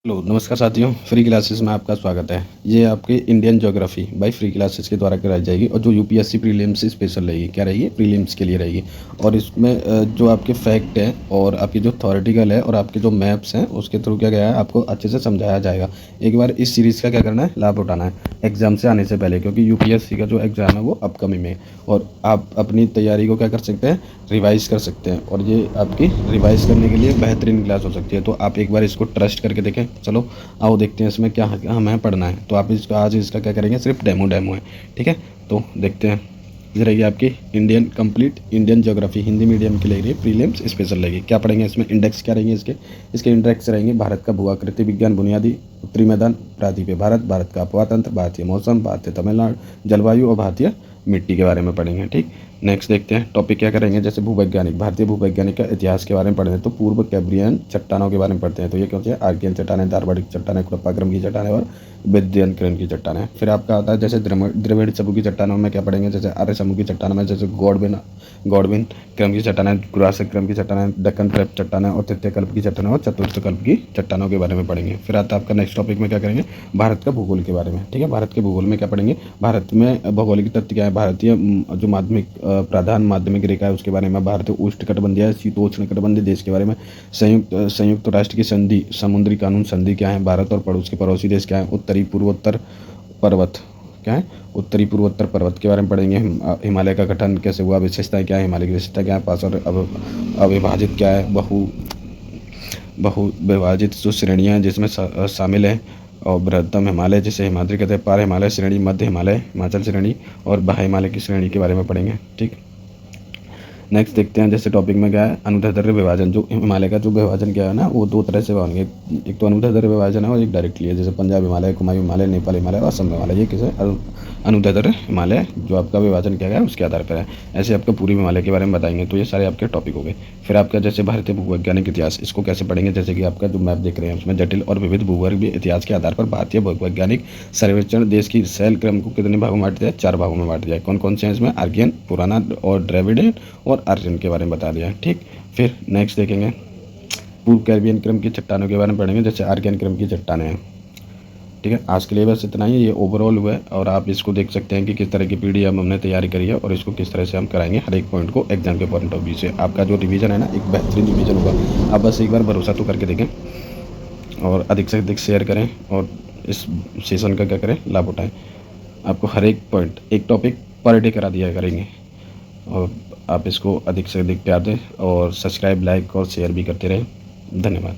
Hello नमस्कार साथियों, free classes में आपका स्वागत है। ये आपकी Indian geography by free classes के द्वारा कराई जाएगी और जो यूपीएससी प्रीलिम्स स्पेशल रहेगी, क्या रहेगी, प्रीलिम्स के लिए रहेगी। और इसमें जो आपके फैक्ट है और आपकी जो थ्योरेटिकल है और आपके जो मैप्स हैं उसके थ्रू क्या गया है आपको अच्छे से समझाया जाएगा। एक बार इस सीरीज़ का क्या करना है, लाभ उठाना है एग्जाम से आने से पहले, क्योंकि यूपीएससी का जो एग्ज़ाम है वो अपकमिंग में है और आप अपनी तैयारी को क्या कर सकते हैं, रिवाइज़ कर सकते हैं। और ये आपकी रिवाइज़ करने के लिए बेहतरीन क्लास हो सकती है। तो आप एक बार इसको ट्रस्ट करके देखें। चलो आओ देखते हैं इसमें क्या हमें पढ़ना है। तो आप इसका आज इसका क्या करेंगे, सिर्फ डेमो है, ठीक है। तो देखते हैं। ये रहेगी आपकी Indian complete Indian geography Hindi medium के लिए प्रीलिम्स स्पेशल रहेगी। क्या पढ़ेंगे इसमें, इंडेक्स क्या रहेंगे इसके इसके इंडेक्स रहेंगे भारत का भू आकृति विज्ञान बुनियादी उत्तरी मैदान प्रायद्वीप भारत, भारत का अपवा तंत्र, भारतीय मौसम, भारतीय तमिलनाडु जलवायु और भारतीय मिट्टी के बारे में पढ़ेंगे, ठीक। नेक्स्ट देखते हैं टॉपिक क्या करेंगे, जैसे भूवैज्ञानिक, भारतीय भूवैज्ञानिक का इतिहास के बारे में पढ़ते हैं तो पूर्व कैम्ब्रियन चट्टानों के बारे में पढ़ते हैं। तो ये क्या होती है, आर्कियन चट्टानें, दार्वाडिक चट्टानें, कुप्पाक्रम की चट्टानें और विद्यनक्रम की चट्टानें। फिर आपका आता है जैसे द्रविड़ समूह की चट्टानों में क्या पढ़ेंगे, जैसे आर्य समूह की चट्टानों में जैसे गॉडविन क्रम की चट्टानें, जुरासिक क्रम की चट्टानें, दक्कन क्रेप चट्टानें और तृतीय कल्प की चट्टानें और चतुर्थ कल्प की चट्टानों के बारे में पढ़ेंगे। फिर आता है आपका नेक्स्ट टॉपिक में क्या करेंगे, भारत का भूगोल के बारे में, ठीक है। भारत के भूगोल में क्या पढ़ेंगे, भारत में भौगोलिक तथ्य क्या है, भारतीय जो माध्यमिक प्रधान माध्यमिक रेखा है उसके बारे में, भारतीय उष्णकटिबंधीय शीतोष्ण कटिबंधीय देश के बारे में, संयुक्त राष्ट्र की संधि समुद्री कानून संधि क्या है, भारत और पड़ोस के पड़ोसी देश क्या है, उत्तरी पूर्वोत्तर पर्वत क्या है, उत्तरी पूर्वोत्तर पर्वत के बारे में पढ़ेंगे। हिमालय का गठन कैसे हुआ, विशेषताएं क्या है, हिमालय की विशेषता क्या है, पास और अविभाजित क्या है, बहु विभाजित जो श्रेणियाँ जिसमें शामिल है, और बृहत्तम हिमालय जिसे हिमाद्री कहते हैं, पार हिमालय श्रेणी, मध्य हिमालय हिमाचल श्रेणी और बाह्य हिमालय की श्रेणी के बारे में पढ़ेंगे, ठीक। नेक्स्ट देखते हैं जैसे टॉपिक में क्या है, अनुदैर्ध्य विभाजन। जो हिमालय का जो विभाजन क्या है ना, वो दो तरह से होंगे, एक तो अनुदैर्ध्य विभाजन है और एक डायरेक्टली है, जैसे पंजाब हिमालय, कुमायूं हिमालय, नेपाल हिमालय और असम हिमालय। ये किसे अनुदैर्ध्य हिमालय जो आपका विभाजन किया गया है उसके आधार पर है। ऐसे आपका पूरी हिमालय के बारे में बताएंगे। तो ये सारे आपके टॉपिक हो गए। फिर आपका जैसे भारतीय भूवैज्ञानिक इतिहास, इसको कैसे पढ़ेंगे, जैसे कि आपका जो मैप देख रहे हैं उसमें जटिल और विविध भूवर्गीय इतिहास के आधार पर भारतीय भूवैज्ञानिक सर्वेक्षण देश की शैल क्रम को कितने भागों में बांट दिया है, 4 भागों में बांट दिया है। कौन कौन से हैं इसमें, आर्कियन, पुराना और द्रविडियन और आर्यन के बारे में बता दिया है, ठीक। फिर नेक्स्ट देखेंगे पूर्व कैम्ब्रियन क्रम की चट्टानों के बारे में पढ़ेंगे, जैसे आर्कियन क्रम की चट्टानें हैं, ठीक है। आज के लिए बस इतना ही, ये ओवरऑल हुआ है और आप इसको देख सकते हैं कि किस तरह की पीडीएफ हमने तैयारी करी है और इसको किस तरह से हम कराएंगे हर एक पॉइंट को एग्जाम के पॉइंट ऑफ व्यू से। आपका जो रिवीजन है ना, एक बेहतरीन रिवीजन होगा। आप बस एक बार भरोसा तो करके देखें और अधिक से अधिक शेयर करें और इस सेशन का क्या करें, लाभ उठाएं। आपको हर एक पॉइंट, एक टॉपिक पर डे करा दिया करेंगे और आप इसको अधिक से अधिक प्यार दें और सब्सक्राइब, लाइक और शेयर भी करते रहें। धन्यवाद।